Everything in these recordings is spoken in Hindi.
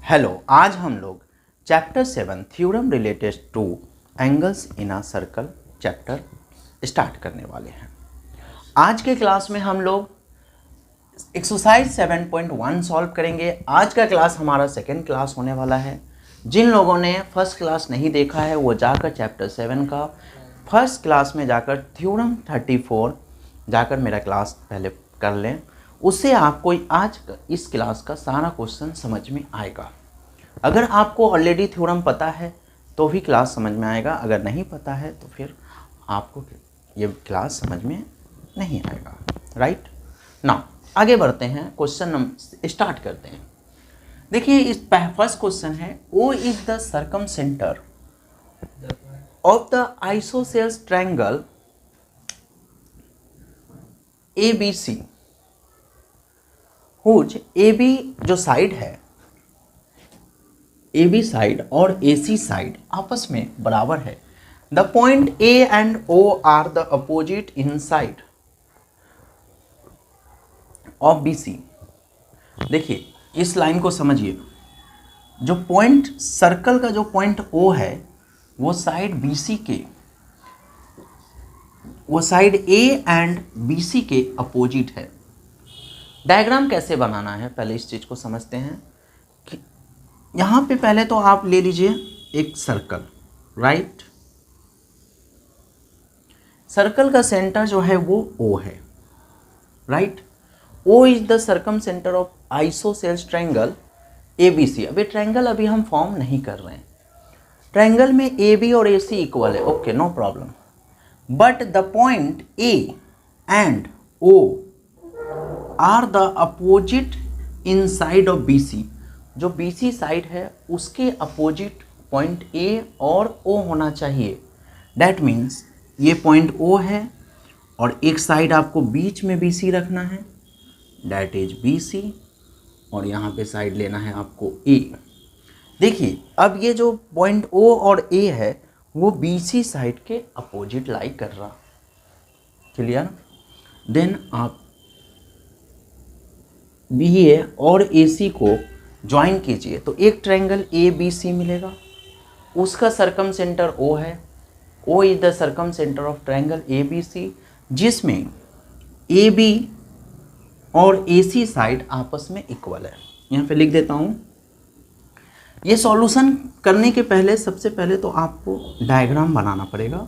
हेलो, आज हम लोग chapter 7 theorem related two angles in a circle chapter start करने वाले हैं। आज के क्लास में हम लोग एक्सरसाइज 7.1 सॉल्व करेंगे। आज का क्लास हमारा सेकेंड क्लास होने वाला है। जिन लोगों ने फर्स्ट क्लास नहीं देखा है वो जाकर चैप्टर 7 का फर्स्ट क्लास में जाकर थ्योरम 34 जाकर मेरा क्लास पहले कर लें, उससे आपको आज इस क्लास का सारा क्वेश्चन समझ में आएगा। अगर आपको ऑलरेडी थ्योरम पता है तो भी क्लास समझ में आएगा, अगर नहीं पता है तो फिर आपको ये क्लास समझ में नहीं आएगा। राइट नाउ आगे बढ़ते हैं, क्वेश्चन नंबर स्टार्ट करते हैं। देखिए इस फर्स्ट क्वेश्चन है, O is the circumcentre of the isosceles triangle ABC whose AB जो साइड है, AB साइड और AC साइड आपस में बराबर है। The point A and O are the opposite in side of BC। देखिए इस लाइन को समझिए, जो पॉइंट सर्कल का जो पॉइंट O है वो साइड BC के, वो साइड A एंड BC के अपोजिट है। डायग्राम कैसे बनाना है पहले इस चीज़ को समझते हैं कि यहाँ पे पहले तो आप ले लीजिए एक सर्कल। राइट, सर्कल का सेंटर जो है वो O है। Right, O is the circumcentre of isosceles triangle ABC। अभी ट्रायंगल अभी हम फॉर्म नहीं कर रहे हैं। ट्रायंगल में AB और AC इक्वल है, okay no problem, but the point A and O are the opposite in side of BC। जो BC साइड है उसके अपोजिट पॉइंट A और O होना चाहिए। डैट मीन्स ये पॉइंट O है और एक साइड आपको बीच में BC रखना है, डैट इज BC, और यहाँ पे साइड लेना है आपको A। देखिए अब ये जो पॉइंट O और A है वो BC साइड के अपोजिट लाई कर रहा। क्लियर? देन आप BA और AC को ज्वाइन कीजिए तो एक ट्रायंगल ABC मिलेगा, उसका सर्कम सेंटर O है। O is the circumcentre of triangle ABC, जिसमें AB और AC साइड आपस में इक्वल है। यहाँ पे लिख देता हूँ। ये सॉल्यूशन करने के पहले सबसे पहले तो आपको डायग्राम बनाना पड़ेगा,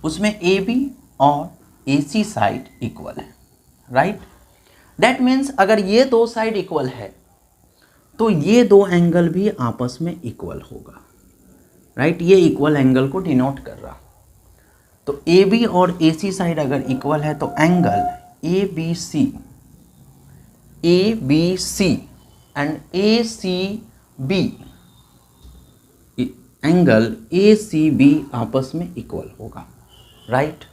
उसमें AB और AC साइड इक्वल है। राइट, दैट मीन्स अगर ये दो साइड इक्वल है तो ये दो एंगल भी आपस में इक्वल होगा। राइट, ये इक्वल एंगल को डिनोट कर रहा। तो AB और AC साइड अगर इक्वल है तो angle ABC and ACB, angle ACB आपस में इक्वल होगा। राइट,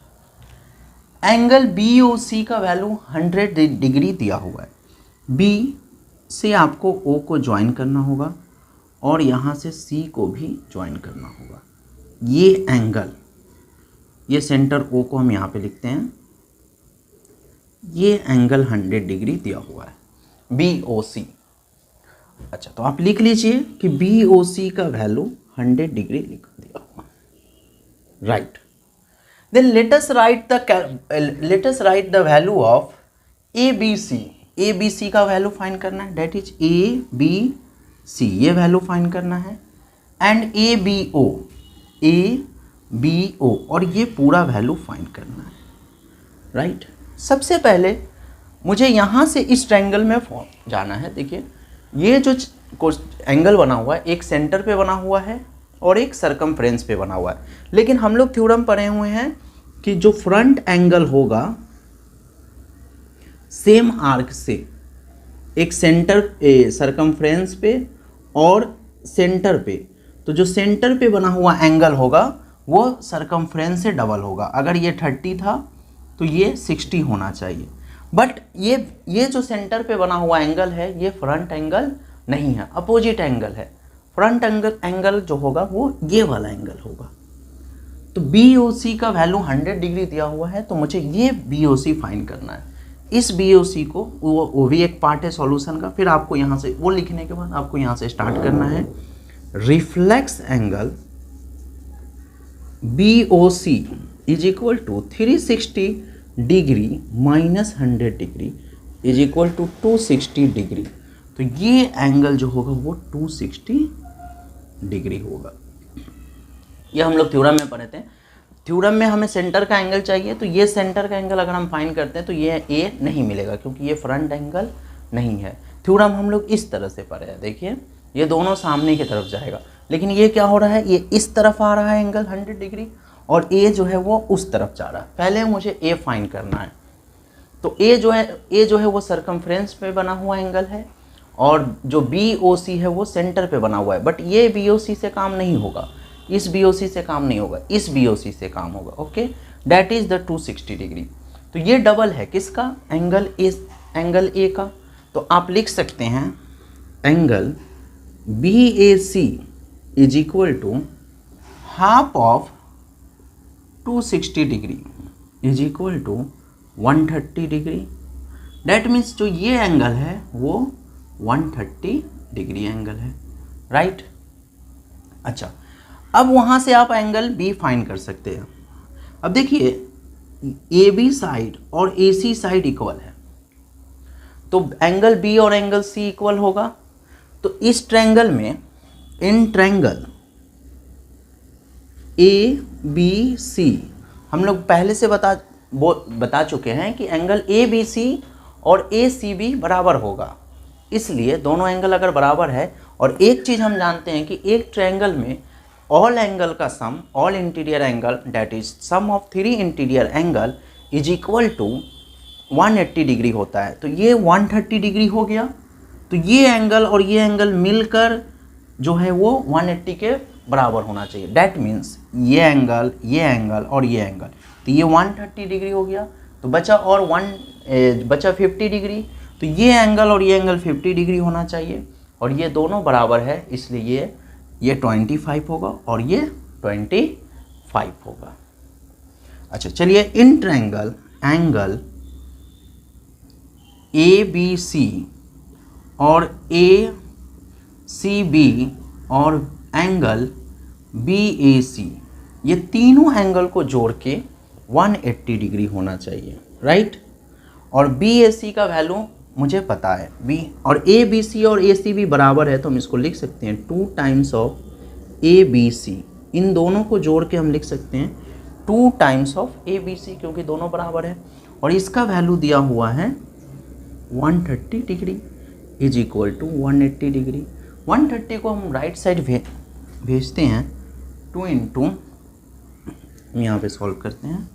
एंगल BOC का वैल्यू 100 डिग्री दिया हुआ है। B से आपको O को ज्वाइन करना होगा और यहाँ से C को भी ज्वाइन करना होगा। ये एंगल, ये सेंटर O को हम यहाँ पे लिखते हैं, ये एंगल 100 डिग्री दिया हुआ है BOC। अच्छा, तो आप लिख लीजिए कि BOC का वैल्यू 100 डिग्री लिख दिया हुआ। Right, then let us write the value of ABC। ABC का वैल्यू फाइंड करना है, डेट इज ABC, ये वैल्यू फाइंड करना है, एंड ABO और ये पूरा वैल्यू फाइंड करना है। राइट, सबसे पहले मुझे यहाँ से इस ट्रायंगल में जाना है। देखिए ये जो एंगल बना हुआ है एक सेंटर पे बना हुआ है और एक सरकमफ्रेंस पे बना हुआ है, लेकिन हम लोग थ्योरम पढ़े हुए हैं कि जो फ्रंट एंगल होगा सेम आर्क से एक सेंटर सरकमफ्रेंस पे और सेंटर पे, तो जो सेंटर पे बना हुआ एंगल होगा वो सरकमफ्रेंस से डबल होगा। अगर ये 30 था तो ये 60 होना चाहिए, बट ये जो सेंटर पे बना हुआ एंगल है ये फ्रंट एंगल नहीं है, अपोजिट एंगल है। फ्रंट एंगल जो होगा वो ये वाला एंगल होगा। तो BOC का वैल्यू 100 डिग्री दिया हुआ है, तो मुझे ये BOC फाइंड करना है। इस BOC को, वो भी एक पार्ट है सॉल्यूशन का। फिर आपको यहाँ से वो लिखने के बाद आपको यहाँ से स्टार्ट करना है, reflex angle BOC is equal to 360 degree minus 100 degree is equal to 260 degree. तो ये एंगल जो होगा वो 260 डिग्री होगा। ये हम लोग थ्योरम में पढ़े थे। थ्योरम में हमें सेंटर का एंगल चाहिए, तो ये सेंटर का एंगल अगर हम फाइंड करते हैं तो ये ए नहीं मिलेगा क्योंकि ये फ्रंट एंगल नहीं है। थ्योरम हम लोग इस तरह से पढ़े हैं, देखिए ये दोनों सामने की तरफ जाएगा, लेकिन ये क्या हो रहा है, ये इस तरफ आ रहा है एंगल 100 डिग्री और ए जो है वो उस तरफ जा रहा है। पहले मुझे ए फाइंड करना है। तो ए जो है वो सरकमफ्रेंस पे बना हुआ एंगल है और जो BOC है वो सेंटर पे बना हुआ है। बट ये BOC से काम नहीं होगा, इस BOC से काम नहीं होगा, इस BOC से काम होगा। Okay, that is the 260 degree. तो ये डबल है किसका, एंगल ए का। तो आप लिख सकते हैं angle BAC is equal to half of 260 degree is equal to 130 degree. That means जो ये एंगल है वो 130 डिग्री एंगल है, राइट। अच्छा, अब वहाँ से आप एंगल B फाइंड कर सकते हैं। अब देखिए AB साइड और AC साइड इक्वल है, तो एंगल B और एंगल C इक्वल होगा। तो इस ट्रायंगल में, इन ट्रायंगल ABC हम लोग पहले से बता चुके हैं कि एंगल ABC और ACB बराबर होगा। इसलिए दोनों एंगल अगर बराबर है, और एक चीज़ हम जानते हैं कि एक ट्रायंगल में ऑल एंगल का sum, all interior angle that is sum of 3 interior angle is equal to 180 degree होता है। तो ये 130 डिग्री हो गया। तो ये एंगल और ये एंगल मिलकर जो है वो 180 के बराबर होना चाहिए। दैट मीन्स ये एंगल और ये एंगल, तो ये 130 डिग्री हो गया। तो बचा 50 डिग्री। तो ये एंगल और ये एंगल 50 डिग्री होना चाहिए और ये दोनों बराबर है, इसलिए ये 25 होगा और ये 25 होगा। अच्छा चलिए, इन ट्रायंगल एंगल ABC और ACB और एंगल BAC, ये तीनों एंगल को जोड़ के 180 डिग्री होना चाहिए, राइट। और BAC का वैल्यू मुझे पता है, B और ABC और ACB बराबर है, तो हम इसको लिख सकते हैं 2 टाइम्स ऑफ ABC। इन दोनों को जोड़ के हम लिख सकते हैं 2 टाइम्स ऑफ ABC, क्योंकि दोनों बराबर है। और इसका वैल्यू दिया हुआ है 130 degree is equal to 180 degree. 130 को हम राइट साइड भेजते हैं, 2 इंटू, यहाँ पे सॉल्व करते हैं,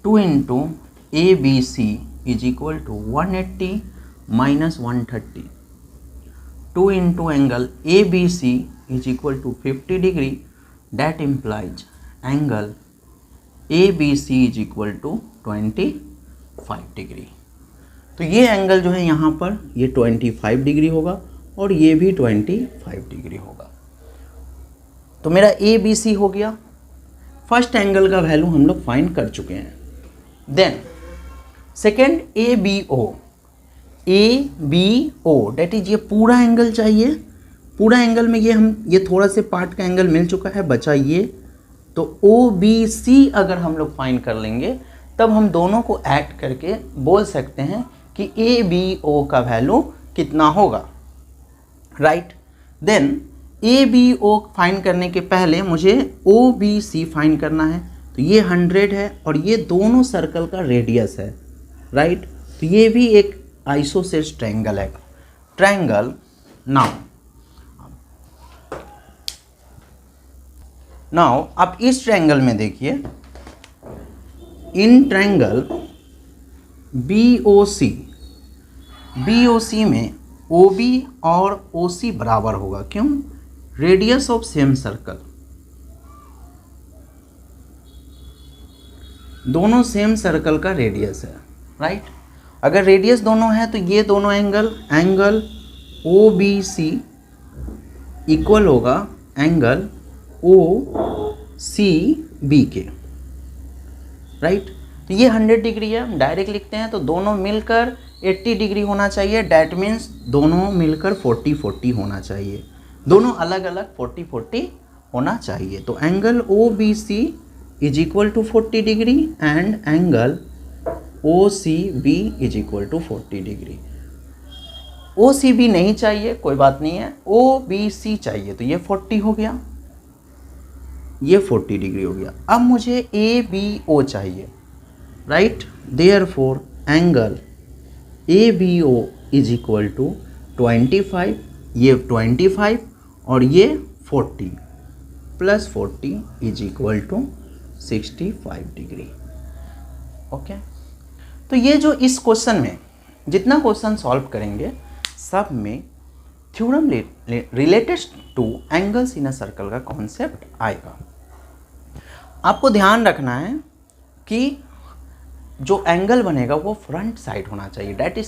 2 into ABC is equal to 180 minus 130, 2 into angle ABC is equal to 50 degree. That implies angle ABC is equal to 25 degree. तो ये एंगल जो है यहाँ पर ये 25 डिग्री होगा और ये भी 25 डिग्री होगा। तो मेरा ABC हो गया। फर्स्ट एंगल का वैल्यू हम लोग फाइंड कर चुके हैं। Then second ABO that is ये पूरा एंगल चाहिए। पूरा एंगल में ये थोड़ा से पार्ट का एंगल मिल चुका है, बचा ये। तो OBC अगर हम लोग फाइंड कर लेंगे तब हम दोनों को ऐड करके बोल सकते हैं कि ABO का वैल्यू कितना होगा, राइट। देन ABO फाइंड करने के पहले मुझे OBC फाइंड करना है। तो ये 100 है और ये दोनों सर्कल का रेडियस है, राइट। तो ये भी एक आइसोसेलेस ट्रायंगल है। ट्रायंगल नाउ आप इस ट्रायंगल में देखिए, इन ट्रायंगल BOC में OB और OC बराबर होगा। क्यों? रेडियस ऑफ सेम सर्कल, दोनों सेम सर्कल का रेडियस है, राइट। अगर रेडियस दोनों है तो ये दोनों एंगल OBC इक्वल होगा एंगल OCB के, राइट। तो ये 100 डिग्री है, हम डायरेक्ट लिखते हैं, तो दोनों मिलकर 80 डिग्री होना चाहिए। डैट मीन्स दोनों मिलकर 40-40 होना चाहिए, दोनों अलग अलग 40-40 होना चाहिए। तो angle O B C is equal to 40 degree and angle O C B is equal to 40 degree. O C B नहीं चाहिए, कोई बात नहीं है, ओ बी सी चाहिए, तो ये 40 हो गया, ये 40 डिग्री हो गया। अब मुझे ए बी ओ चाहिए, right. Therefore angle A B O is equal to 25, ये 25 और ये 40 plus 40 is equal to 65 degree. Okay, तो ये जो इस क्वेश्चन में जितना क्वेश्चन सॉल्व करेंगे सब में theorem related two angles in a circle का कॉन्सेप्ट आएगा। आपको ध्यान रखना है कि जो एंगल बनेगा वो फ्रंट साइड होना चाहिए, डैट इज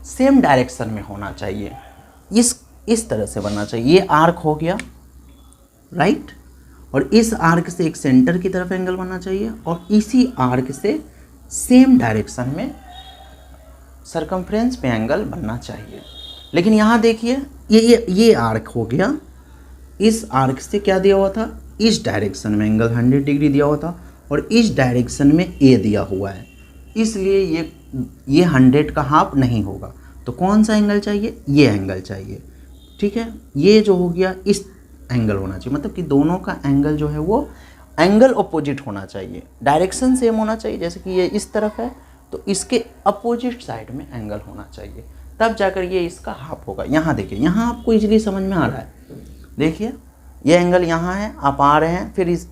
सेम डायरेक्शन में होना चाहिए, इस तरह से बनना चाहिए। ये आर्क हो गया, राइट, और इस आर्क से एक सेंटर की तरफ एंगल बनना चाहिए और इसी आर्क से सेम डायरेक्शन में सर्कमफ्रेंस पे एंगल बनना चाहिए। लेकिन यहाँ देखिए ये आर्क हो गया, इस आर्क से क्या दिया हुआ था, इस डायरेक्शन में एंगल 100 डिग्री दिया हुआ था और इस डायरेक्शन में ए दिया हुआ है, इसलिए ये 100 का हाफ नहीं होगा। तो कौन सा एंगल चाहिए, ये एंगल चाहिए, ठीक है। ये जो हो गया इस एंगल होना चाहिए, मतलब कि दोनों का एंगल जो है वो एंगल अपोजिट होना चाहिए, डायरेक्शन सेम होना चाहिए। जैसे कि ये इस तरफ है तो इसके अपोजिट साइड में एंगल होना चाहिए, तब जाकर ये इसका हाफ होगा। यहाँ देखिए, यहाँ आपको इजीली समझ में आ रहा है, देखिए ये एंगल यहाँ है, आप आ रहे हैं फिर इस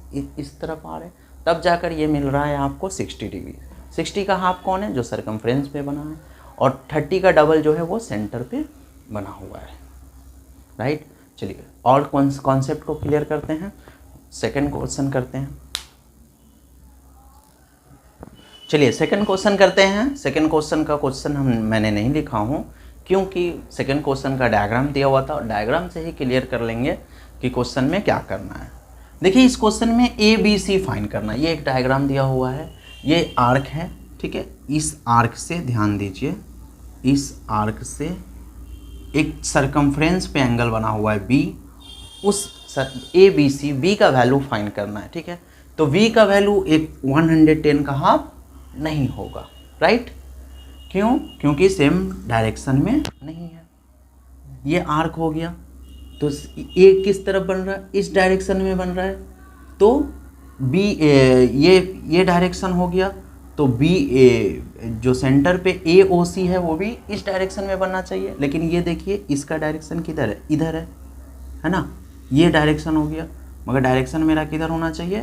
तरफ आ रहे हैं, तब जाकर ये मिल रहा है आपको 60 डिग्री। 60 का हाफ कौन है, जो सर्कमफ्रेंस पे बना है, और 30 का डबल जो है वो सेंटर पे बना हुआ है, राइट। चलिए और कॉन्सेप्ट को क्लियर करते हैं, सेकंड क्वेश्चन करते हैं। चलिए सेकंड क्वेश्चन करते हैं। सेकंड क्वेश्चन का मैंने नहीं लिखा हूँ क्योंकि सेकंड क्वेश्चन का डायग्राम दिया हुआ था और डायग्राम से ही क्लियर कर लेंगे कि क्वेश्चन में क्या करना है। देखिए इस क्वेश्चन में ए बी सी फाइंड करना है। ये एक डायग्राम दिया हुआ है, ये आर्क है, ठीक है। इस आर्क से ध्यान दीजिए, इस आर्क से एक सर्कमफ्रेंस पे एंगल बना हुआ है बी, उस ए बी सी, बी का वैल्यू फाइंड करना है, ठीक है। तो v का वैल्यू एक 110 का हाफ नहीं होगा, राइट। क्यों, क्योंकि सेम डायरेक्शन में नहीं है। ये आर्क हो गया, तो ए किस तरफ बन रहा है, इस डायरेक्शन में बन रहा है, तो बी ये डायरेक्शन हो गया, तो बी जो सेंटर पे ए ओ सी है वो भी इस डायरेक्शन में बनना चाहिए। लेकिन ये देखिए इसका डायरेक्शन किधर है, इधर है ना, ये डायरेक्शन हो गया, मगर डायरेक्शन मेरा किधर होना चाहिए,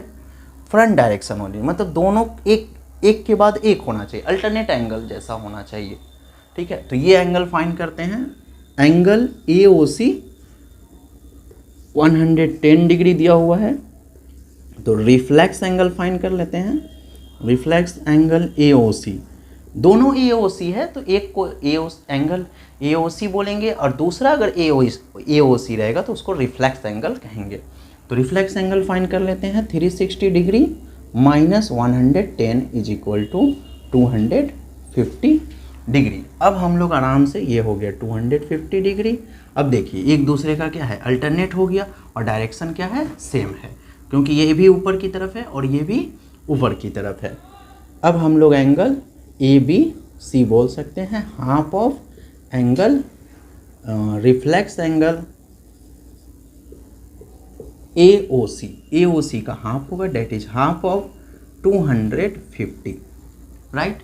फ्रंट डायरेक्शन होनी, मतलब दोनों एक के बाद एक होना चाहिए, अल्टरनेट एंगल जैसा होना चाहिए, ठीक है। तो ये एंगल फाइंड करते हैं, angle A O C 110 degree दिया हुआ है, तो रिफ्लेक्स एंगल फाइंड कर लेते हैं। रिफ्लेक्स एंगल ए ओ सी, दोनों ए ओ सी है तो एक को एंगल ए ओ सी बोलेंगे और दूसरा अगर ए ओ सी रहेगा तो उसको रिफ्लेक्स एंगल कहेंगे। तो रिफ्लेक्स एंगल फाइंड कर लेते हैं, 360 degree minus 110 is equal to 250 degree. अब हम लोग आराम से, ये हो गया 250 डिग्री। अब देखिए एक दूसरे का क्या है, अल्टरनेट हो गया और डायरेक्शन क्या है, सेम है, क्योंकि ये भी ऊपर की तरफ है और ये भी ऊपर की तरफ है। अब हम लोग एंगल ए बी सी बोल सकते हैं, half of angle reflex angle A O C का हाफ होगा, that is half of 250, right.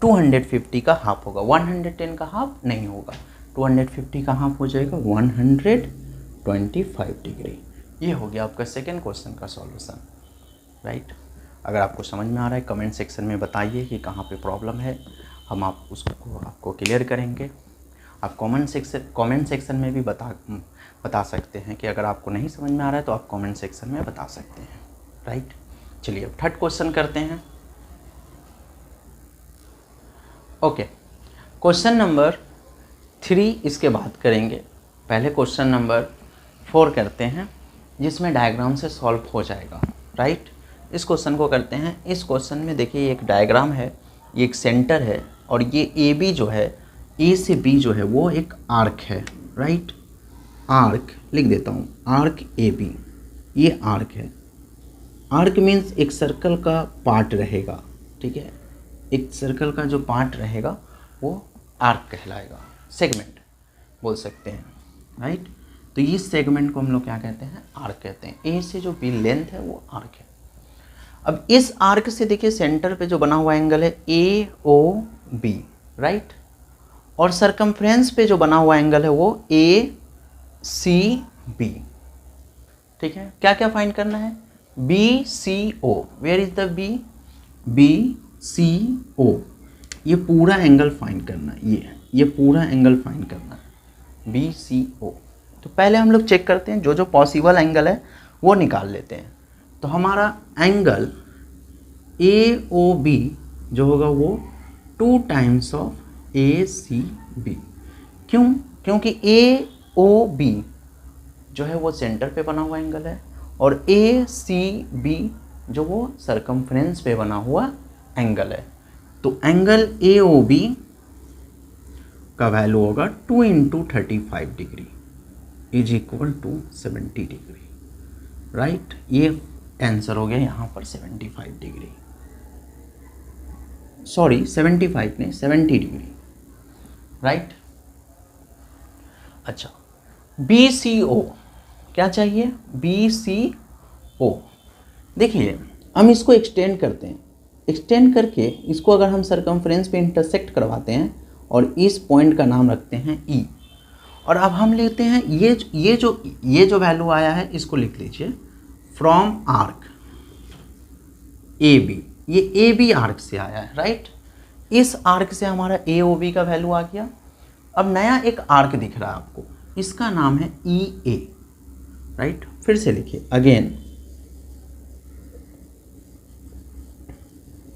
250 का हाफ होगा, 110 का हाफ नहीं होगा, 250 का हाफ हो जाएगा 125 डिग्री। ये हो गया आपका सेकेंड क्वेश्चन का सॉल्यूशन, राइट। अगर आपको समझ में आ रहा है कमेंट सेक्शन में बताइए कि कहाँ पे प्रॉब्लम है, हम उसको आपको क्लियर करेंगे। आप कमेंट सेक्शन में भी बता सकते हैं कि अगर आपको नहीं समझ में आ रहा है तो आप कमेंट सेक्शन में बता सकते हैं, राइट। चलिए अब थर्ड क्वेश्चन करते हैं। ओके, क्वेश्चन नंबर 3 इसके बाद करेंगे। पहले क्वेश्चन नंबर 4 करते हैं जिसमें डायग्राम से सॉल्व हो जाएगा, राइट। इस क्वेश्चन को करते हैं। इस क्वेश्चन में देखिए एक डायग्राम है, ये एक सेंटर है और ये ए बी जो है, ए से बी जो है वो एक आर्क है, राइट। आर्क लिख देता हूँ, आर्क ए बी, ये आर्क है। आर्क मीन्स एक सर्कल का पार्ट रहेगा, ठीक है। एक सर्कल का जो पार्ट रहेगा वो आर्क कहलाएगा, सेगमेंट बोल सकते हैं, राइट। तो इस सेगमेंट को हम लोग क्या कहते हैं, आर्क कहते हैं। ए से जो बी लेंथ है वो आर्क है। अब इस आर्क से देखिए सेंटर पे जो बना हुआ एंगल है ए ओ बी, राइट। और सरकमफ्रेंस पे जो बना हुआ एंगल है वो ए सी बी, ठीक है। क्या क्या फाइंड करना है, B C O, where is the B, B C O, ये पूरा एंगल फाइंड करना है, ये पूरा एंगल फाइंड करना है, बी सी ओ। तो पहले हम लोग चेक करते हैं, जो जो पॉसिबल एंगल है वो निकाल लेते हैं। तो हमारा एंगल ए ओ बी जो होगा वो 2 times of A C B. क्यों, क्योंकि ए ओ बी जो है वो सेंटर पे बना हुआ एंगल है और ए सी बी जो वो सरकमफ्रेंस पे बना हुआ एंगल है। तो एंगल ए ओ बी का वैल्यू होगा 2 × 35 degree is equal to 70 degree, right. ये आंसर हो गया यहाँ पर 75 डिग्री, सॉरी 75 नहीं 70 डिग्री, राइट। अच्छा, बी सी ओ क्या चाहिए, बी सी ओ। देखिए हम इसको एक्सटेंड करते हैं, एक्सटेंड करके इसको अगर हम सरकमफ्रेंस पे इंटरसेक्ट करवाते हैं और इस पॉइंट का नाम रखते हैं ई। और अब हम लेते हैं ये जो वैल्यू आया है इसको लिख लीजिए, फ्रॉम आर्क ए बी, ये ए बी आर्क से आया है, राइट। इस आर्क से हमारा ए ओ बी का वैल्यू आ गया। अब नया एक आर्क दिख रहा है आपको, इसका नाम है ई ए, राइट। फिर से लिखिए अगेन,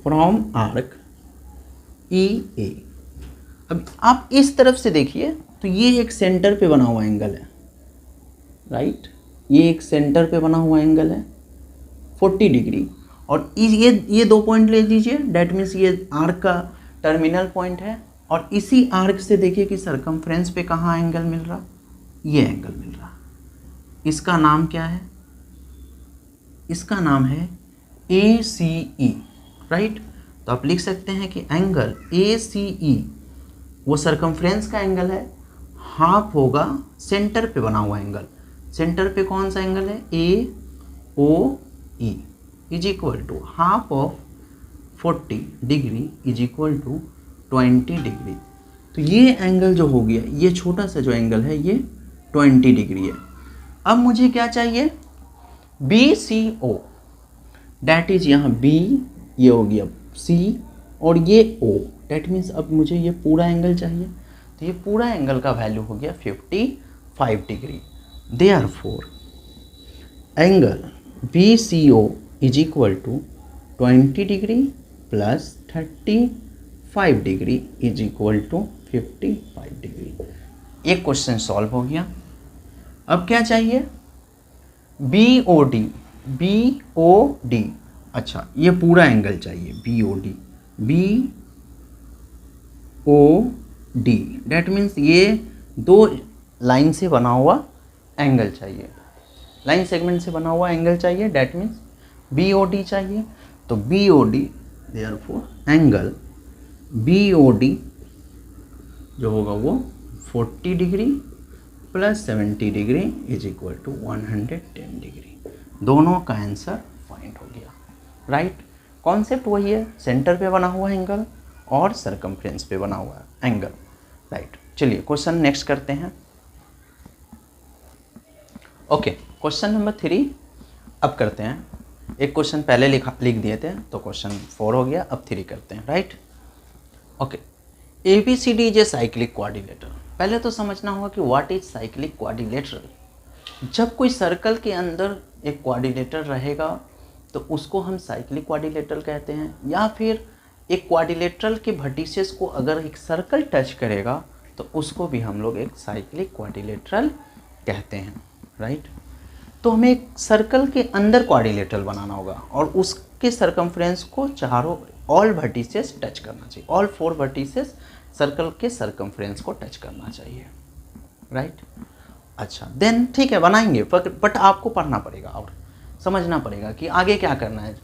फ्रॉम आर्क ई ए। अब आप इस तरफ से देखिए तो ये एक सेंटर पे बना हुआ एंगल है, राइट। ये एक सेंटर पे बना हुआ एंगल है 40 डिग्री। और ये 2 पॉइंट ले लीजिए, डेट मीन्स ये आर्क का टर्मिनल पॉइंट है। और इसी आर्क से देखिए कि सरकमफ्रेंस पे कहाँ एंगल मिल रहा, ये एंगल मिल रहा। इसका नाम क्या है, इसका नाम है ए सी ई, राइट। तो आप लिख सकते हैं कि एंगल ए सी ई वो सरकमफ्रेंस का एंगल है, हाफ होगा सेंटर पे बना हुआ एंगल। सेंटर पे कौन सा एंगल है, A O E is equal to half of 40 degree is equal to 20 degree. तो ये एंगल जो हो गया, ये छोटा सा जो एंगल है ये 20 डिग्री है। अब मुझे क्या चाहिए, B C O, that is यहाँ बी, ये हो गया सी और ये ओ, डैट मीन्स अब मुझे ये पूरा एंगल चाहिए। तो ये पूरा एंगल का वैल्यू हो गया 55 degree. Therefore angle B C O is equal to 20 degree plus 35 degree is equal to 55 degree. एक क्वेश्चन सॉल्व हो गया। अब क्या चाहिए, B O D, B O D. अच्छा, ये पूरा एंगल चाहिए B O D, B O D, that means ये 2 लाइन से बना हुआ एंगल चाहिए, लाइन सेगमेंट से बना हुआ एंगल चाहिए, that means B O D चाहिए। तो B O D, therefore angle B O D जो होगा वो 40 degree plus 70 degree is equal to 110 degree. दोनों का आंसर फाइंड हो गया, राइट। कॉन्सेप्ट वही है, सेंटर पे बना हुआ एंगल और सरकमफ्रेंस पे बना हुआ एंगल, राइट। चलिए क्वेश्चन नेक्स्ट करते हैं। ओके, क्वेश्चन नंबर 3 अब करते हैं। एक क्वेश्चन पहले लिख दिए थे तो क्वेश्चन 4 हो गया, अब 3 करते हैं, right. Okay, A B C D is a cyclic quadrilateral. पहले तो समझना होगा कि व्हाट इज साइक्लिक क्वाड्रिलेटरल। जब कोई सर्कल के अंदर एक क्वाड्रिलेटर रहेगा तो उसको हम साइक्लिक क्वाड्रिलेटरल कहते हैं, या फिर एक क्वाड्रिलेटरल के वर्टिसेस को अगर एक सर्कल टच करेगा तो उसको भी हम लोग एक साइक्लिक क्वाड्रिलेटरल कहते हैं, राइट। तो हमें एक सर्कल के अंदर क्वाड्रिलेटरल बनाना होगा और के सरकमफ्रेंस को चारों ऑल वर्टिसेस टच करना चाहिए, ऑल 4 वर्टिसेस सर्कल के सरकमफ्रेंस को टच करना चाहिए, राइट। अच्छा देन ठीक है बनाएंगे, बट आपको पढ़ना पड़ेगा और समझना पड़ेगा कि आगे क्या करना है।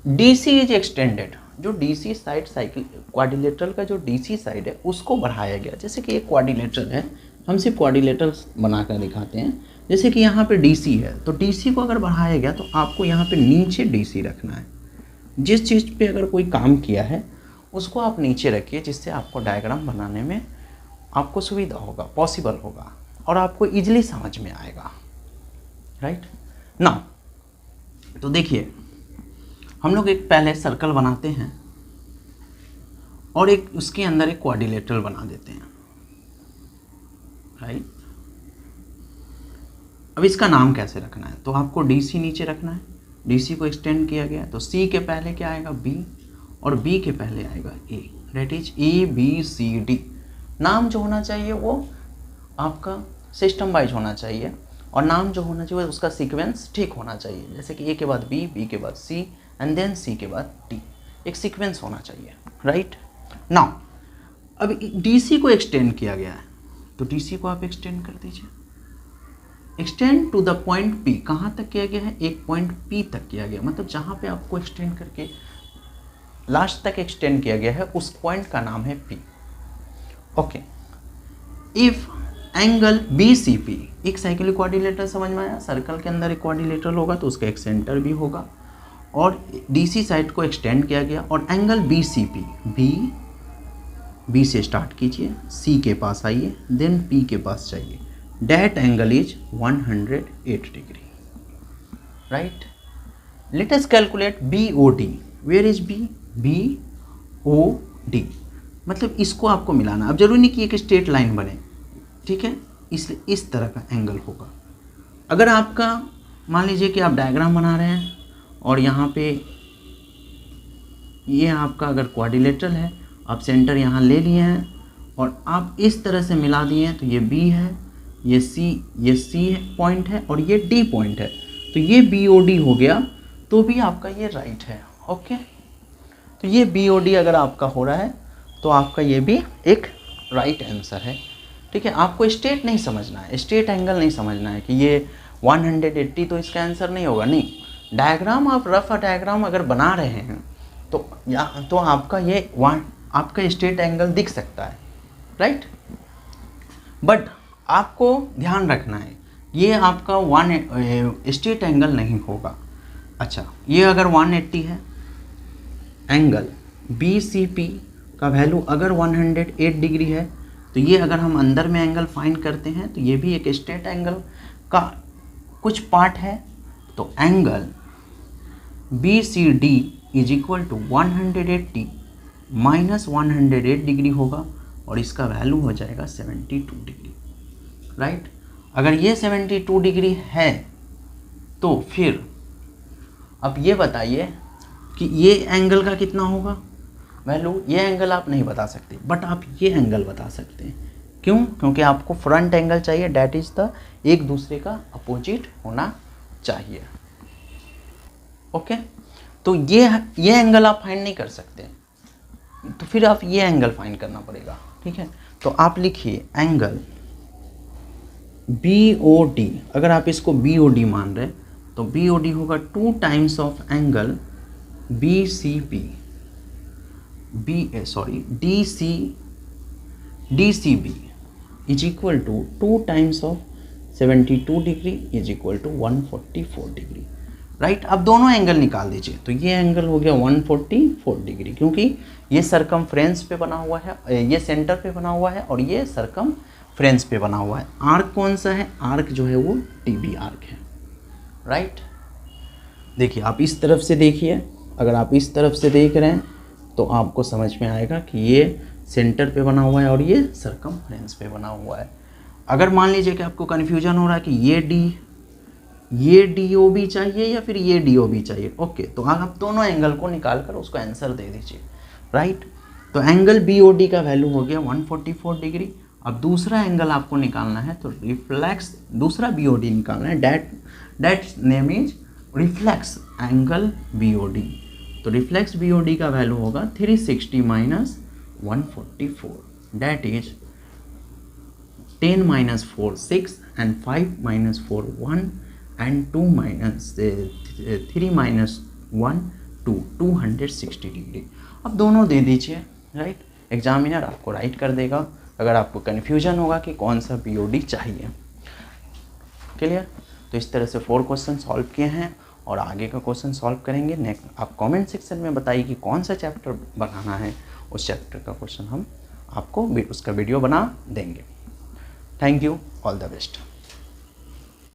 DC इज एक्सटेंडेड, जो DC साइड साइकिल क्वाड्रिलेटरल का जो DC साइड है उसको बढ़ाया गया। जैसे कि एक क्वाड्रिलेटरल है, हम सिर्फ क्वाड्रिलेटरल बनाकर दिखाते हैं। जैसे कि यहाँ पे DC है, तो DC को अगर बढ़ाया गया तो आपको यहाँ पे नीचे DC रखना है। जिस चीज़ पे अगर कोई काम किया है उसको आप नीचे रखिए, जिससे आपको डायग्राम बनाने में आपको सुविधा होगा, पॉसिबल होगा और आपको इजीली समझ में आएगा, राइट ना। तो देखिए हम लोग एक पहले सर्कल बनाते हैं और एक उसके अंदर एक क्वाड्रिलेटरल बना देते हैं, राइट। अब इसका नाम कैसे रखना है, तो आपको DC नीचे रखना है। DC को एक्सटेंड किया गया है तो C के पहले क्या आएगा B और B के पहले आएगा A, दैट इज ABCD। नाम जो होना चाहिए वो आपका सिस्टम वाइज होना चाहिए और नाम जो होना चाहिए उसका सीक्वेंस ठीक होना चाहिए। जैसे कि A के बाद B, B के बाद C एंड देन C के बाद D, एक सीक्वेंस होना चाहिए, राइट। नाउ अब DC को एक्सटेंड किया गया है तो DC को आप एक्सटेंड कर दीजिए। Extend to the point P, कहाँ तक किया गया है, एक पॉइंट P तक किया गया, मतलब जहाँ पे आपको एक्सटेंड करके लास्ट तक एक्सटेंड किया गया है उस पॉइंट का नाम है P, okay. If angle BCP, एक साइक्लिक क्वाड्रिलेटरल समझ में आया, सर्कल के अंदर एक क्वाड्रिलेटरल होगा तो उसका एक सेंटर भी होगा और DC साइड को एक्सटेंड किया गया और एंगल BCP, B से स्टार्ट कीजिए, C के पास आइए, देन P के पास जाइए, that angle is 108 degree, right। let us calculate BOD, where is B, BOD, मतलब इसको आपको मिलाना। अब जरूरी नहीं कि एक स्ट्रेट लाइन बने, ठीक है, इसलिए इस तरह का एंगल होगा। अगर आपका मान लीजिए कि आप डायग्राम बना रहे हैं और यहाँ पे ये आपका अगर क्वाड्रिलेटरल है, आप सेंटर यहाँ ले लिए हैं और आप इस तरह से मिला दिए हैं तो ये B है, ये C पॉइंट है और ये D पॉइंट है, तो ये BOD हो गया, तो भी आपका ये राइट है, ओके। तो ये BOD अगर आपका हो रहा है तो आपका ये भी एक राइट आंसर है, ठीक है। आपको स्ट्रेट नहीं समझना है, स्ट्रेट एंगल नहीं समझना है कि ये 180 तो इसका आंसर नहीं होगा, नहीं। डायग्राम आप रफ डायग्राम अगर बना रहे हैं तो आपका ये आपका स्ट्रेट एंगल दिख सकता है, राइट। बट आपको ध्यान रखना है ये आपका स्ट्रेट एंगल नहीं होगा। अच्छा ये अगर 180 है, एंगल BCP का वैल्यू अगर 108 डिग्री है, तो ये अगर हम अंदर में एंगल फाइंड करते हैं तो ये भी एक स्ट्रेट एंगल का कुछ पार्ट है। तो angle BCD is equal to 180 minus 108 degree होगा और इसका वैल्यू हो जाएगा 72 डिग्री, राइट। अगर ये 72 डिग्री है तो फिर अब ये बताइए कि ये एंगल का कितना होगा वैल्यू। ये एंगल आप नहीं बता सकते बट आप ये एंगल बता सकते हैं। क्यों? क्योंकि आपको फ्रंट एंगल चाहिए, डैट इज द एक दूसरे का अपोजिट होना चाहिए, ओके। तो ये एंगल आप फाइंड नहीं कर सकते, तो फिर आप ये एंगल फाइंड करना पड़ेगा, ठीक है। तो आप लिखिए एंगल BOD, अगर आप इसको BOD मान रहे तो BOD होगा 2 times of angle BCP DCB is equal to 2 times of 72 degree is equal to 144 degree, right. अब दोनों एंगल निकाल दीजिए, तो ये एंगल हो गया 144 डिग्री, क्योंकि ये सरकमफ्रेंस पे बना हुआ है, ये सेंटर पे बना हुआ है और ये सरकमफ्रेंस पे बना हुआ है। आर्क कौन सा है? आर्क जो है वो TB आर्क है, राइट। देखिए आप इस तरफ से देखिए, अगर आप इस तरफ से देख रहे हैं तो आपको समझ में आएगा कि ये सेंटर पे बना हुआ है और ये सरकमफ्रेंस पे बना हुआ है। अगर मान लीजिए कि आपको कन्फ्यूजन हो रहा है कि ये DOB चाहिए या फिर ये DOB चाहिए, ओके, तो आप दोनों एंगल को निकाल कर उसको आंसर दे दीजिए, राइट। तो एंगल BOD का वैल्यू हो गया 144 डिग्री। अब दूसरा एंगल आपको निकालना है, तो रिफ्लेक्स दूसरा BOD निकालना है, that name is reflex angle BOD, तो रिफ्लेक्स BOD का वैल्यू होगा 360 minus 144, that is 10 minus 4 6 and 5 minus 4 1 and 2 minus 3 minus 1 2, 260 degree. अब दोनों दे दीजिए, राइट। एग्जामिनर आपको राइट कर देगा अगर आपको कन्फ्यूजन होगा कि कौन सा BOD चाहिए। क्लियर? तो इस तरह से 4 क्वेश्चन सॉल्व किए हैं और आगे का क्वेश्चन सॉल्व करेंगे। नेक्स्ट आप कमेंट सेक्शन में बताइए कि कौन सा चैप्टर बनाना है, उस चैप्टर का क्वेश्चन हम आपको उसका वीडियो बना देंगे। Thank you, all the best.